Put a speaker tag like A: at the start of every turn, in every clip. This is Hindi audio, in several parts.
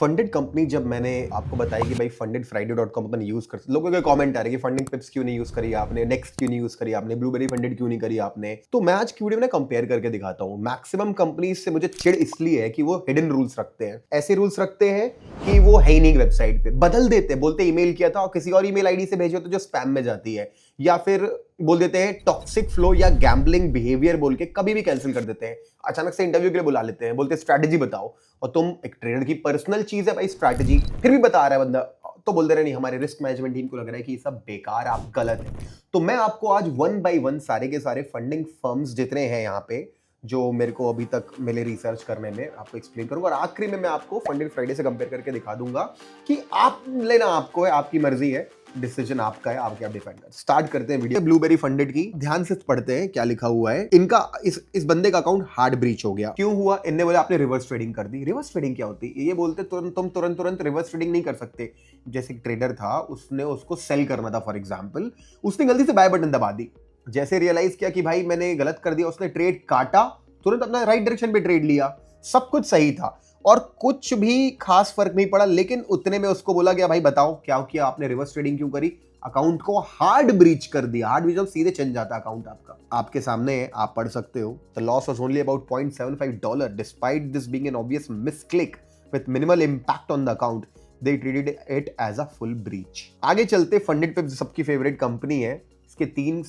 A: फंडेड कंपनी जब मैंने आपको बताई कि भाई fundedfriday.com अपन यूज कर, लोगों के कमेंट आ रहे कि फंडिंग पिप्स क्यों नहीं यूज करी आपने, नेक्स्ट क्यों नहीं यूज करी आपने, ब्लूबेरी फंडेड क्यों नहीं करी आपने। तो मैं आज की वीडियो में कंपेयर करके दिखाता हूँ। मैक्सिमम कंपनीज से मुझे चिढ़ इसलिए है कि वो हिडन रूल्स रखते हैं, ऐसे रूल्स रखते हैं कि वो है ही नहीं, वेबसाइट पे बदल देते हैं, बोलते ईमेल किया था और किसी और ईमेल आईडी से भेजो तो जो स्पैम में जाती है, या फिर बोल देते हैं टॉक्सिक फ्लो या गैम्बलिंग बिहेवियर बोल के कभी भी कैंसिल कर देते हैं। अचानक से इंटरव्यू के लिए बुला लेते हैं, बोलते हैं स्ट्रैटेजी बताओ, और तुम एक ट्रेडर की पर्सनल चीज है भाई स्ट्रैटेजी, फिर भी बता रहा है बंदा, तो बोल दे रहे नहीं हमारे रिस्क मैनेजमेंट टीम को लग रहा है कि ये सब बेकार, आप गलत है। तो मैं आपको आज वन बाय वन सारे के सारे फंडिंग फर्म्स जितने हैं यहाँ पे जो मेरे को अभी तक मिले रिसर्च करने में आपको एक्सप्लेन करूंगा, और आखिरी में मैं आपको फंडेड फ्राइडे से कंपेयर करके दिखा दूंगा कि आप लेना आपको है, आपकी मर्जी है, डिसीजन आपका है, आप क्या डिफाइन कर। स्टार्ट करते हैं वीडियो ब्लूबेरी फंडेड की। ध्यान से पढ़ते हैं क्या लिखा हुआ है। इनका इस बंदे का अकाउंट हार्ड ब्रीच हो गया। क्यों हुआ? इनने बोला आपने रिवर्स ट्रेडिंग कर दी। रिवर्स ट्रेडिंग क्या होती है? ये बोलते तुम तुरंत रिवर्स ट्रेडिंग नहीं कर सकते। जैसे ट्रेडर था, उसने उसको सेल करना था फॉर एग्जाम्पल, उसने गलती से बाय बटन दबा दी, जैसे रियलाइज किया कि भाई मैंने गलत कर दिया, उसने ट्रेड काटा, तुरंत अपना राइट डायरेक्शन पे ट्रेड लिया, सब कुछ सही था और कुछ भी खास फर्क नहीं पड़ा। लेकिन उतने में उसको बोला गया भाई बताओ क्या किया आपने, रिवर्स ट्रेडिंग क्यों करी, अकाउंट को हार्ड ब्रीच कर दिया। हार्ड ब्रीच सीधे चल जाता अकाउंट आपका। आपके सामने है, आप पढ़ सकते हो। The loss was only about $0.75 despite this being an obvious misclick with minimal impact on the account, they treated it as a full breach. आगे चलते, फंडेड पिप्स सबकी फेवरेट कंपनी है, इसके 3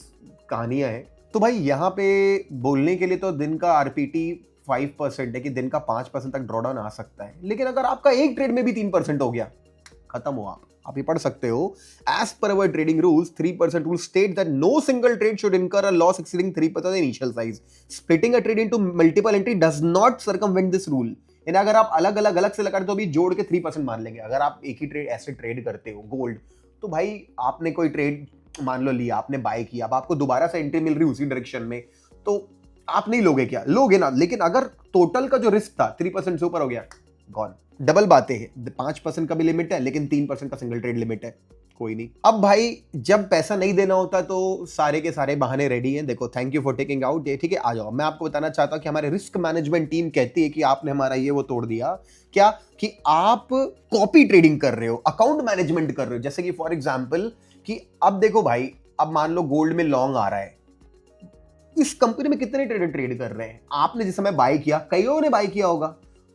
A: कहानियां हैं। तो भाई यहाँ पे बोलने के लिए तो दिन का आरपीटी 5% है कि दिन का 5% तक ड्रॉडाउन आ सकता है, लेकिन अगर आपका एक ट्रेड में भी 3% हो गया, खत्म हो आप ये पढ़ सकते हो। As per our trading rules 3% rule state that no single trade should incur a loss exceeding 3% initial size. Splitting a trade into multiple entry does not circumvent this rule. यानी अगर आप अलग से लगा तो भी जोड़ के 3% मान लेंगे। अगर आप एक ही ट्रेड ऐसे ट्रेड करते हो गोल्ड, तो भाई आपने कोई ट्रेड मान लो लिया, आपने बाय किया, अब आपको दोबारा से एंट्री मिल रही उसी डायरेक्शन में, तो आप नहीं लोगे क्या? लोगे ना। लेकिन अगर टोटल का जो रिस्क था 3% से ऊपर हो गया, गॉन। डबल बातें हैं, 5% का भी लिमिट है लेकिन 3% का सिंगल ट्रेड लिमिट है, कोई नहीं। अब भाई जब पैसा नहीं देना होता तो सारे के सारे बहाने रेडी हैं। देखो, thank you for taking out, ठीक है आ जाओ। मैं आपको बताना चाहता हूं कि हमारे रिस्क मैनेजमेंट टीम कहती है कि आपने हमारा ये वो तोड़ दिया। क्या? कि आप कॉपी ट्रेडिंग कर रहे हो, अकाउंट मैनेजमेंट कर रहे हो। जैसे कि फॉर एग्जाम्पल कि अब देखो भाई, अब मान लो गोल्ड में लॉन्ग आ रहा है, इस कंपनी में कितने ट्रेडर ट्रेड कर रहे हैं? आपने जिस समय बाय किया, कईयों ने बाय किया होगा,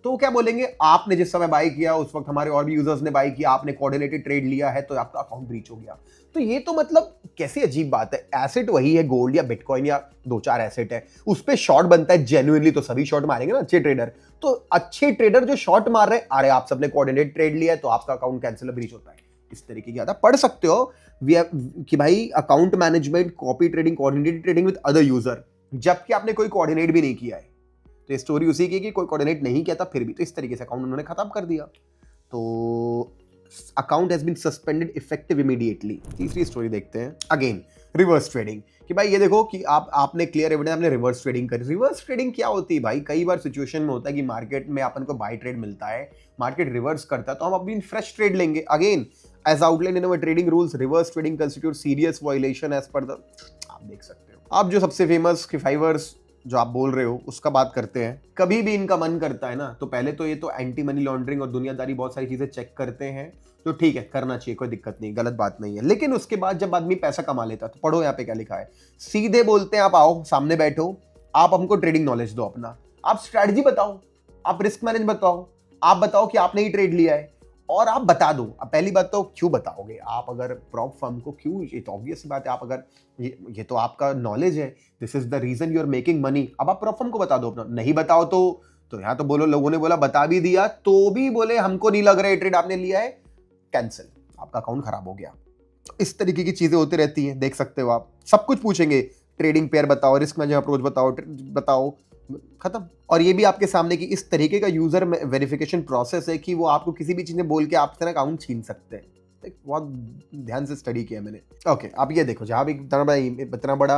A: तो क्या बोलेंगे, आपने जिस समय बाय किया उस वक्त हमारे और भी यूजर्स ने बाय किया, आपने कोऑर्डिनेटेड ट्रेड लिया है तो आपका अकाउंट ब्रीच हो गया। तो ये तो मतलब कैसी अजीब बात है। एसेट वही है, गोल्ड या बिटकॉइन या 2-4 एसेट है, उस पर शॉर्ट बनता है जेन्युइनली, तो सभी शॉर्ट मारेंगे ना अच्छे ट्रेडर। तो अच्छे ट्रेडर जो शॉर्ट मार रहे हैं, अरे आप सबने कोऑर्डिनेटेड ट्रेड लिया है तो आपका अकाउंट कैंसिल ब्रीच होता है। इस तरीके की पढ़ सकते हो कि भाई account management, copy trading, coordinated trading with other user, जबकि आपने कोई कोऑर्डिनेट भी नहीं किया है। तो स्टोरी उसी की कि कोई कोऑर्डिनेट नहीं किया था फिर भी, तो इस तरीके से अकाउंट उन्होंने खत्म कर दिया। तो account has been suspended effective immediately. तीसरी स्टोरी देखते हैं, अगेन रिवर्स ट्रेडिंग। कि भाई ये देखो कि आपने क्लियर एविडेंस, आपने रिवर्स ट्रेडिंग करी। रिवर्स ट्रेडिंग क्या होती है भाई? कई बार सिचुएशन में होता है कि मार्केट में अपन को बाय ट्रेड मिलता है, मार्केट रिवर्स करता है, तो हम अभी फ्रेश ट्रेड लेंगे। Again as outlined in our trading rules, reverse trading constitute serious violation as per the, आप देख सकते हो। आप जो सबसे फेमस किफाइवर्स जो आप बोल रहे हो उसका बात करते हैं। कभी भी इनका मन करता है ना, तो पहले तो ये तो एंटी मनी लॉन्ड्रिंग और दुनियादारी बहुत सारी चीजें चेक करते हैं, तो ठीक है करना चाहिए, कोई दिक्कत नहीं, गलत बात नहीं है। लेकिन उसके बाद जब आदमी पैसा कमा लेता है, तो पढ़ो यहाँ पे क्या लिखा है। सीधे बोलते हैं आप आओ सामने बैठो, आप हमको ट्रेडिंग नॉलेज दो अपना, आप स्ट्रैटेजी बताओ, आप रिस्क मैनेज बताओ, आप बताओ कि आपने ही ट्रेड लिया है, और आप बता दो। अब पहली बात तो क्यों बताओगे आप? अगर प्रॉप फर्म को क्यों, ये तो ऑब्वियस बात है, आप अगर ये तो आपका नॉलेज है, this is the reason you are making money. अब आप प्रॉप फर्म को बता दो अपना। नहीं बताओ तो यहाँ तो बोलो, लोगों ने बोला बता भी दिया तो भी बोले हमको नहीं लग रहा है ट्रेड आपने लिया है, कैंसिल, आपका अकाउंट खराब हो गया। इस तरीके की चीजें होती रहती हैं, देख सकते हो आप। सब कुछ पूछेंगे, ट्रेडिंग पेयर बताओ, रिस्क मैनेजमेंट अप्रोच बताओ, खत्म। और ये भी आपके सामने कि इस तरीके का यूजर वेरिफिकेशन प्रोसेस है कि वो आपको किसी भी चीज में बोल के आपसे ना अकाउंट छीन सकते हैं। बहुत ध्यान से स्टडी किया मैंने। ओके, अब ये देखो, जहां भी इतना बड़ा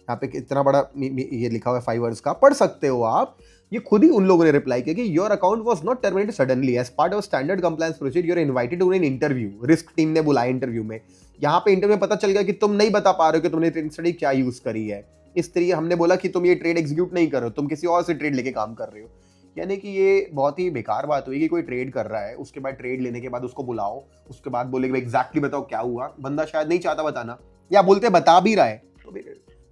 A: यहाँ पे इतना बड़ा ये लिखा हुआ है फाइवर्स का, पढ़ सकते हो आप। ये खुद ही उन लोगों ने रिप्लाई किया कि your account was not terminated suddenly as part of standard compliance procedure, you are invited to an interview. Risk team ने बुलाया इंटरव्यू में। यहाँ पे इंटरव्यू में पता चल गया कि तुम नहीं बता पा रहे हो कि तुमने ट्रेडिंग स्टडी क्या यूज करी है। इस तरीके हमने बोला कि तुम ये ट्रेड एग्जीक्यूट नहीं कर रहे हो, तुम किसी और से ट्रेड लेके काम कर रहे हो। यानी कि ये बहुत ही बेकार बात हुई कि कोई ट्रेड कर रहा है, उसके बाद ट्रेड लेने के बाद उसको बुलाओ, उसके बाद बोले कि एग्जैक्टली बताओ क्या हुआ, बंदा शायद नहीं चाहता बताना, या बोलते बता भी रहा है तो भी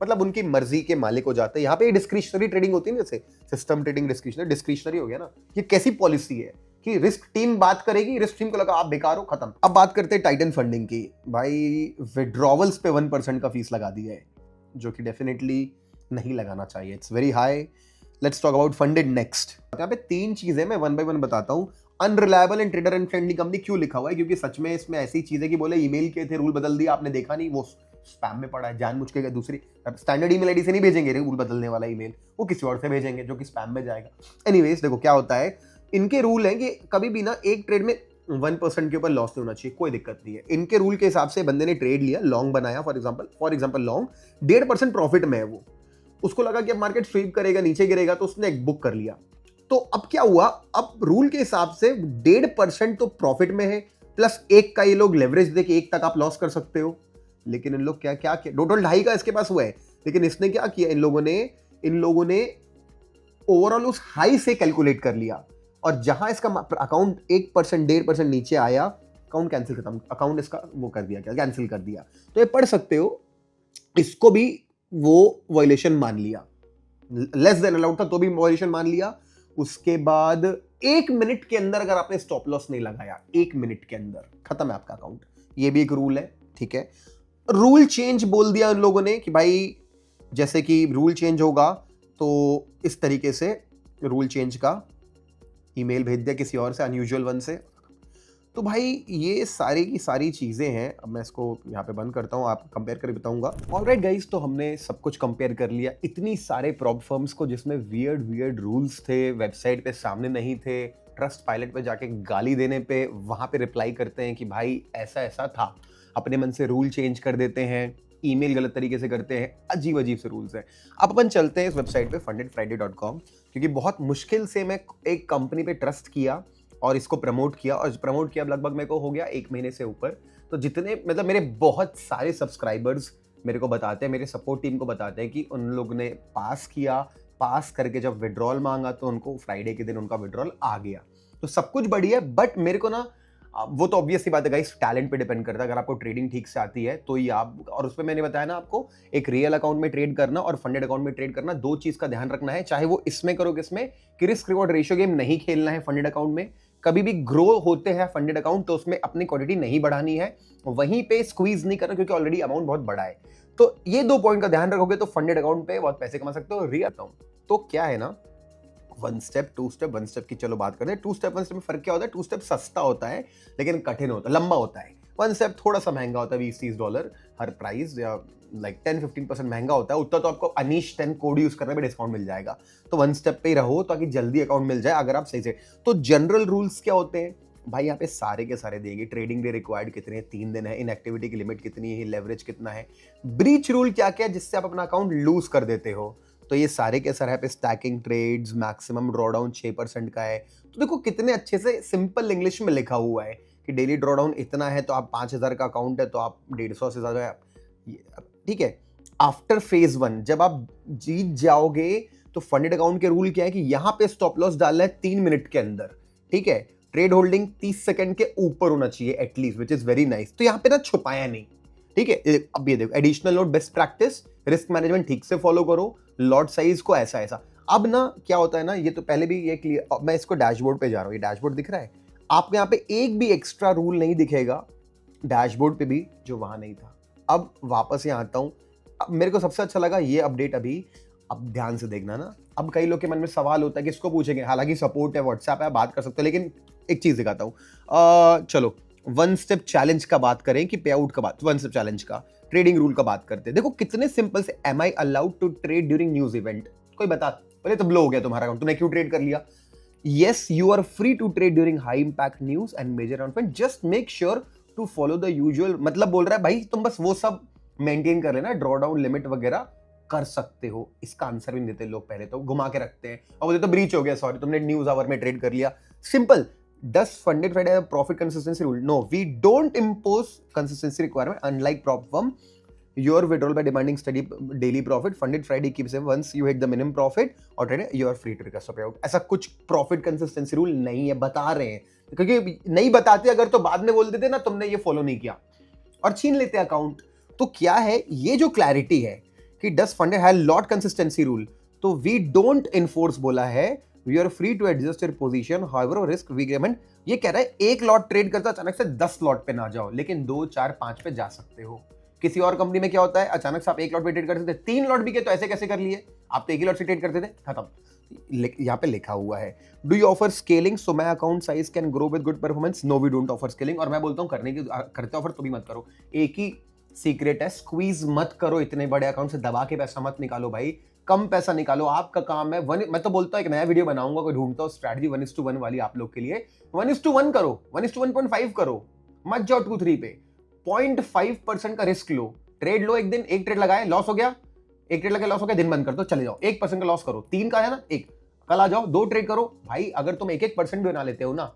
A: मतलब उनकी मर्जी के मालिक हो जाते हैं। यहाँ पे डिस्क्रिशनरी ट्रेडिंग होती है ना, जैसे सिस्टम ट्रेडिंग डिस्क्रिशनरी हो गया ना। ये कैसी पॉलिसी है कि रिस्क टीम बात करेगी, रिस्क टीम को लगा आप बेकार हो, खत्म। अब बात करते हैं टाइटन फंडिंग की। भाई विड्रॉवल्स पे 1% का फीस लगा दिया है, जो कि डेफिनेटली नहीं लगाना चाहिए, it's very high. Let's talk about funded next. यहाँ पे 3 चीजें मैं 1 बाय 1 बताता हूँ। Unreliable and trader and friendly company क्यों लिखा हुआ है, क्योंकि सच में इसमें ऐसी चीजें कि बोले ईमेल किए थे, रूल बदल दिया, आपने देखा नहीं, वो स्पैम में पड़ा है जानबूझ के। दूसरी स्टैंडर्ड ईमेल आईडी से नहीं भेजेंगे रूल बदलने वाला ईमेल, वो किसी और से भेजेंगे जो कि स्पैम में जाएगा। एनीवेज देखो क्या होता है, इनके रूल हैं कि कभी भी ना एक ट्रेड में 1% के ऊपर लॉस नहीं होना चाहिए, कोई दिक्कत नहीं है। इनके रूल के हिसाब से बंदे ने ट्रेड लिया, लॉन्ग बनाया, फॉर एग्जांपल लॉन्ग 1.5% प्रॉफिट में है, वो उसको लगा कि अब मार्केट स्वीप करेगा, नीचे गिरेगा, तो उसने एक बुक कर लिया। तो अब क्या हुआ, अब रूल के हिसाब से 1.5% तो प्रॉफिट में है, प्लस 1 का ये लोग लेवरेज दे के 1 तक आप लॉस कर सकते हो। लेकिन इन लोग क्या क्या किया, टोटल 2.5 का इसके पास हुआ है, लेकिन इसने क्या किया, इन लोगों ने ओवरऑल उस हाई से कैलकुलेट कर लिया, और जहां इसका अकाउंट 1% 1.5% नीचे आया, अकाउंट कैंसिल खत्म, अकाउंट इसका वो कर दिया, क्या कैंसिल कर दिया। तो ये पढ़ सकते हो, इसको भी वो वायलेशन मान लिया, लेस देन अलाउड था तो भी वायलेशन मान लिया। उसके बाद 1 मिनट के अंदर अगर आपने स्टॉप लॉस नहीं लगाया, 1 मिनट के अंदर खत्म है आपका अकाउंट। ये भी एक रूल है, ठीक है। रूल चेंज बोल दिया उन लोगों ने कि भाई जैसे कि रूल चेंज होगा तो इस तरीके से रूल चेंज का ईमेल भेज दिया किसी और से, अनयूजुअल वन से। तो भाई ये सारी की सारी चीज़ें हैं। अब मैं इसको यहाँ पे बंद करता हूँ, आप कंपेयर करके बताऊंगा। ऑलराइट गाइस, तो हमने सब कुछ कंपेयर कर लिया, इतनी सारे प्रॉप फर्म्स को जिसमें वियर्ड रूल्स थे, वेबसाइट पे सामने नहीं थे, ट्रस्ट पायलट पे जाके गाली देने पे वहाँ पे रिप्लाई करते हैं कि भाई ऐसा ऐसा था, अपने मन से रूल चेंज कर देते हैं, ईमेल गलत तरीके से करते हैं, अजीब से रूल्स हैं। अब अपन चलते हैं इस वेबसाइट पे fundedfriday.com, क्योंकि बहुत मुश्किल से मैं एक कंपनी पे ट्रस्ट किया और इसको प्रमोट किया लगभग मेरे को हो गया 1 महीने से ऊपर। तो जितने मतलब मेरे बहुत सारे सब्सक्राइबर्स मेरे को बताते हैं, मेरे सपोर्ट टीम को बताते हैं कि उन लोग ने पास करके जब विड्रॉल मांगा तो उनको फ्राइडे के दिन उनका विड्रॉल आ गया। तो सब कुछ बढ़िया है, बट मेरे को ना वो तो ऑब्वियस सी बात है गाइस, टैलेंट पे डिपेंड करता है। अगर आपको ट्रेडिंग ठीक से आती है तो ही आप, और उसमें मैंने बताया ना आपको, एक रियल अकाउंट में ट्रेड करना और फंडेड अकाउंट में ट्रेड करना, 2 चीज का ध्यान रखना है। चाहे वो इसमें करो किसमें, कि रिस्क रिवॉर्ड रेशियो गेम नहीं खेलना है फंडेड अकाउंट में। कभी भी ग्रो होते हैं फंडेड अकाउंट तो उसमें अपनी क्वांटिटी नहीं बढ़ानी है, वहीं पे स्क्वीज नहीं करना, क्योंकि ऑलरेडी अमाउंट बहुत बड़ा है। तो ये 2 पॉइंट का ध्यान रखोगे तो फंडेड अकाउंट पे बहुत पैसे कमा सकते हो। रियल अकाउंट तो क्या है ना, 1 स्टेप 2 स्टेप 1 स्टेप की चलो बात करते हैं। 2 स्टेप 1 स्टेप में फर्क क्या होता है, 2 स्टेप सस्ता होता है लेकिन कठिन होता है, लंबा होता है। 1 स्टेप थोड़ा सा महंगा होता है, $20-30 हर प्राइस, या लाइक 10-15% महंगा होता है। उतना तो आपको अनीश 10 कोड यूज करने में डिस्काउंट मिल जाएगा। तो 1 स्टेप पे ही रहो ताकि जल्दी अकाउंट मिल जाए अगर आप सही से। तो जनरल रूल्स क्या होते हैं भाई, यहाँ पे सारे के सारे देंगे। ट्रेडिंग डे रिक्वायर्ड कितने हैं, 3 दिन है। इनएक्टिविटी की लिमिट कितनी है, लेवरेज कितना है, ब्रीच रूल क्या क्या है जिससे आप अपना अकाउंट लूज कर देते हो। तो ये सारे के सारे पे स्टैकिंग ट्रेड्स, मैक्सिमम ड्रॉडाउन 6% का है। तो देखो कितने अच्छे से सिंपल इंग्लिश में लिखा हुआ है कि डेली ड्रॉडाउन इतना है, तो आप 5000 का अकाउंट है तो आप 150 से ज्यादा, ठीक है। आफ्टर फेज 1 जब आप जीत जाओगे तो फंडेड अकाउंट के रूल क्या है कि यहाँ पे स्टॉप लॉस डालना है 3 मिनट के अंदर, ठीक है। ट्रेड होल्डिंग 30 सेकंड के ऊपर होना चाहिए at least, which is very nice. तो यहाँ पे ना छुपाया नहीं, ठीक है। अब ये देखो, additional note, best practice, risk management ठीक से फॉलो करो, लॉट साइज को ऐसा ऐसा। अब ना क्या होता है ना, ये तो पहले भी ये क्लियर, मैं इसको डैशबोर्ड पे जा रहा हूँ, ये डैशबोर्ड दिख रहा है आपको, यहाँ पे एक भी एक्स्ट्रा रूल नहीं दिखेगा डैशबोर्ड पे भी जो वहां नहीं था। अब वापस यहाँ आता हूँ, मेरे को सबसे अच्छा लगा ये अपडेट अभी। अब ध्यान से देखना ना, अब कई लोग के मन में सवाल होता है कि इसको पूछेंगे, हालांकि सपोर्ट है, व्हाट्सएप है, बात कर सकते हो, लेकिन एक चीज दिखाता हूँ। चलो 1 स्टेप चैलेंज का बात करें कि पे आउट का बात, 1 स्टेप चैलेंज का ट्रेडिंग रूल का बात करते हैं। देखो कितने सिंपल से, am I allowed to trade during news event, कोई बता, बोले तो ब्लो हो गया तुम्हारा अकाउंट, तुमने क्यों ट्रेड कर लिया। Yes, you are free to trade during high impact news and major announcement, just make sure to follow the usual. मतलब बोल रहा है भाई तुम बस वो सब मेंटेन कर लेना, ड्रॉ डाउन लिमिट वगैरह कर सकते हो। इसका आंसर भी नहीं देते लोग, पहले तो घुमा के रखते हैं और बोलते तो ब्रीच हो गया, सॉरी तुमने न्यूज आवर में ट्रेड कर लिया। Simple, does funded Friday have profit consistency rule? No, we don't impose consistency requirement unlike prop firm. Your withdrawal by demanding study daily profit, funded Friday keeps once you hit the minimum profit और trade you are free to request payout. ऐसा कुछ प्रॉफिट कंसिस्टेंसी रूल नहीं है, बता रहे हैं, क्योंकि नहीं बताते अगर तो बाद में बोल देते ना तुमने ये फॉलो नहीं किया और छीन लेते अकाउंट। तो क्या है ये जो क्लैरिटी है कि does funded have lot consistency rule, तो वी डोंट इन्फोर्स बोला है, we are free to adjust your position however risk we given. ये कह रहा है एक लॉट ट्रेड करता अचानक से 10 लॉट पे ना जाओ, लेकिन 2 4 5 पे जा सकते हो। किसी और कंपनी में क्या होता है, अचानक से आप एक लॉट पे ट्रेड करते थे, 3 लॉट भी के तो ऐसे कैसे कर लिए, आप तो एक ही लॉट से ट्रेड करते थे, खत्म। यहाँ पे लिखा हुआ है do you offer scaling so my account size can grow with good performance, no we don't offer scaling. और मैं बोलता हूँ करते ऑफर तो भी मत करो। एक ही सीक्रेट है, स्क्वीज मत करो, इतने बड़े अकाउंट से दबा के पैसा मत निकालो भाई, कम पैसा निकालो। आपका काम है मैं तो बोलता हूँ एक नया वीडियो बनाऊंगा, कोई ढूंढता हूँ स्ट्रैटेजी 1:1 वाली आप लोग के लिए, 1:1 करो, 1:1.5 करो, मत जाओ 2-3 पे। 0.5% का रिस्क लो, ट्रेड लो, एक दिन एक ट्रेड लगाए लॉस हो गया, एक ट्रेड लगा लॉस हो गया, दिन बंद कर दो, चले जाओ। 1% का लॉस करो, 3 का है ना, एक कल आ जाओ 2 ट्रेड करो भाई। अगर तुम 1% भी बना लेते हो ना,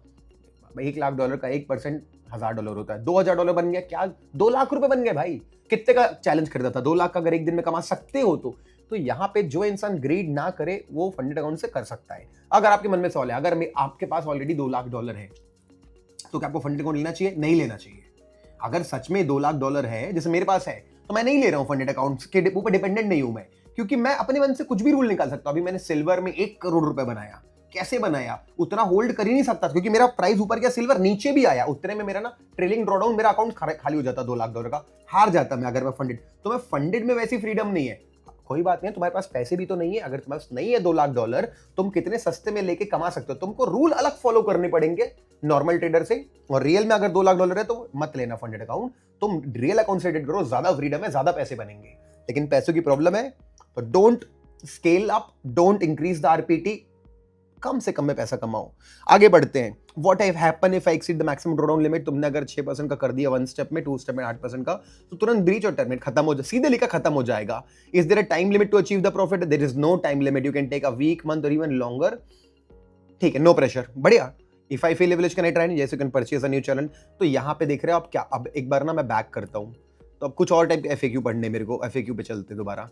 A: $1 लाख का 1% $1000 होता है, $2000 बन गया, क्या 2 लाख रुपए बन गए भाई। कितने का चैलेंज खरीदा था, 2 लाख का अगर एक दिन में कमा सकते हो तो यहाँ पे जो इंसान ग्रीड ना करे वो फंडेड अकाउंट से कर सकता है। अगर आपके मन में सवाल है, अगर आपके पास ऑलरेडी $2 लाख है तो क्या आपको फंडेड अकाउंट लेना चाहिए? नहीं लेना चाहिए। अगर सच में $2 लाख है जैसे मेरे पास है तो मैं नहीं ले रहा हूं, फंडेड अकाउंट के ऊपर डिपेंडेंट नहीं हूं मैं, क्योंकि मैं अपने मन से कुछ भी रूल निकाल सकता हूं। अभी मैंने सिल्वर में 1 करोड़ रुपए बनाया, कैसे बनाया, उतना होल्ड कर ही नहीं सकता क्योंकि मेरा प्राइस ऊपर गया, सिल्वर नीचे भी आया, उतने में मेरा ना ट्रेलिंग ड्रॉडाउन, मेरा अकाउंट खाली हो जाता $2 लाख का, हार जाता मैं अगर मैं फंडेड। तो मैं फंडेड में वैसी फ्रीडम नहीं है। कोई बात नहीं, तुम्हारे पास पैसे भी तो नहीं है, अगर तुम्हारे पास नहीं है $2 लाख, तुम कितने सस्ते में लेके कमा सकते हो। तुमको रूल अलग फॉलो करने पड़ेंगे नॉर्मल ट्रेडर से, और रियल में अगर $2 लाख है तो मत लेना फंडेड अकाउंट, तुम रियल अकाउंट से ट्रेड करो, ज्यादा फ्रीडम है, ज्यादा पैसे बनेंगे। लेकिन पैसों की प्रॉब्लम है तो don't scale up, don't increase the RPT, कम से कम में पैसा कमाओ। आगे बढ़ते हैं। What happen if I exceed the maximum drawdown limit, तुमने अगर 6% का कर दिया 1 स्टेप में, 2 स्टेप में 8% का, तो तुरंत ब्रीच और टर्मिनेट खत्म हो जाए, सीधे लिखा खत्म हो जाएगा। Is there a time limit to achieve the profit? There is no time limit, you can take a week, month और इवन लॉन्गर। ठीक है, नो प्रेशर, बढ़िया। If I feel leverage can I try, yes you can purchase a new channel. तो यहाँ पे देख रहे हो आप क्या, अब एक बार ना मैं बैक करता हूँ, तो अब कुछ और टाइप के एफएक्यू पढ़ने मेरे को, एफएक्यू पे चलते दोबारा।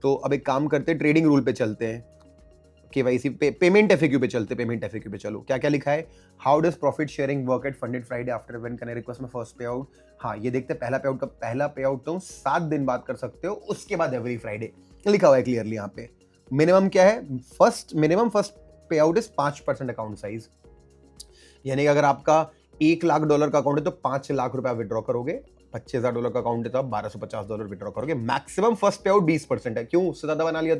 A: तो अब एक काम करते हैं, ट्रेडिंग रूल पे चलते हैं, केवाईसी पेमेंट एफएक्यू पे चलते, पेमेंट एफएक्यू पे चलो। क्या क्या लिखा है, how does profit sharing work at funded Friday after when can I request my first पे आउट। हाँ, ये देखते हैं पहला पे आउट का, पहला पे आउट तुम 7 दिन बाद कर सकते हो, उसके बाद एवरी फ्राइडे लिखा हुआ है क्लियरली यहाँ पे। मिनिमम क्या है, मिनिमम फर्स्ट पे आउट इज 5% अकाउंट साइज, यानी कि अगर आपका $1 लाख का अकाउंट है तो 5 लाख रुपए विड्रॉ करोगे, $25,000 का अकाउंट है तो आप $1250 विड्रॉ करोगे। मैक्सिमम फर्स्ट पे आउट 20% है, क्यों, उससे ज्यादा बना लिया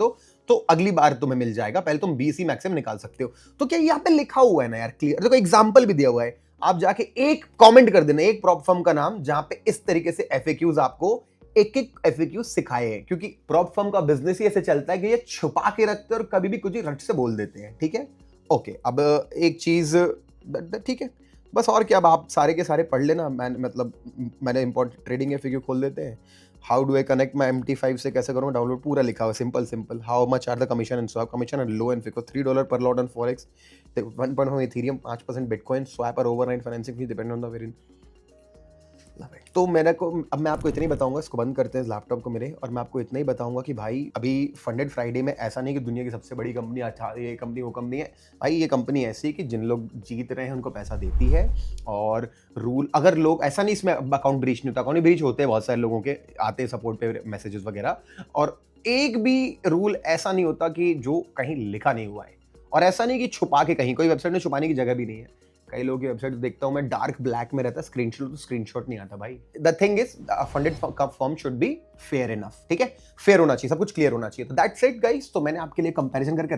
A: तो अगली बार तुम्हें मिल जाएगा, पहले तुम 20 ही मैक्सिमम निकाल सकते हो। तो क्या यहाँ पे लिखा हुआ है ना यार, क्लियर, देखो एग्जांपल भी दिया हुआ है, आप जाके एक कमेंट कर देना, एक प्रॉप फर्म का नाम जहां पे इस तरीके से एफएक्यूज आपको एक एफएक्यू सिखाए हैं, क्योंकि प्रॉप फर्म का बिजनेस ही ऐसे चलता है कि ये छुपा के रखते हैं और कभी भी कुछ ही रट से बोल देते हैं। ठीक है, ओके। अब एक चीज, ठीक है बस, और क्या, अब आप सारे के सारे पढ़ लेना। मैंने इंपॉर्टेंट ट्रेडिंग एफएक्यू खोल देते हैं। How do I connect my MT5 से कैसे करूँ डाउनलोड, पूरा लिखा हुआ, simple. How much are the commission and swap, commission and low and फिको $3 per lot on forex, 1.1 Ethereum, 5% bitcoin, swap और overnight financing fees depend on the variant. तो अब मैं आपको इतना ही बताऊंगा, इसको बंद करते हैं लैपटॉप को मेरे, और मैं आपको इतना ही बताऊंगा कि भाई अभी फंडेड फ्राइडे में ऐसा नहीं कि दुनिया की सबसे बड़ी कंपनी, अच्छा ये कंपनी वो कंपनी है भाई, ये कंपनी ऐसी है कि जिन लोग जीत रहे हैं उनको पैसा देती है। और रूल, अगर लोग ऐसा नहीं, इसमें अकाउंट ब्रीच नहीं होता, अकाउंट ब्रीच होते हैं बहुत सारे लोगों के, आते हैं सपोर्ट पे मैसेजेस वगैरह, और एक भी रूल ऐसा नहीं होता कि जो कहीं लिखा नहीं हुआ है, और ऐसा नहीं कि छुपा के कहीं, कोई वेबसाइट में छुपाने की जगह भी नहीं है। कई लोगों की वेबसाइट देखता हूं मैं, डार्क ब्लैक में रहता है, स्क्रीनशॉट नहीं आता भाई। The thing is funded firm should be fair enough, ठीक है, फेयर होना चाहिए, सब कुछ क्लियर होना चाहिए। तो दैट्स इट गाइस, तो मैंने आपके लिए कंपैरिजन करके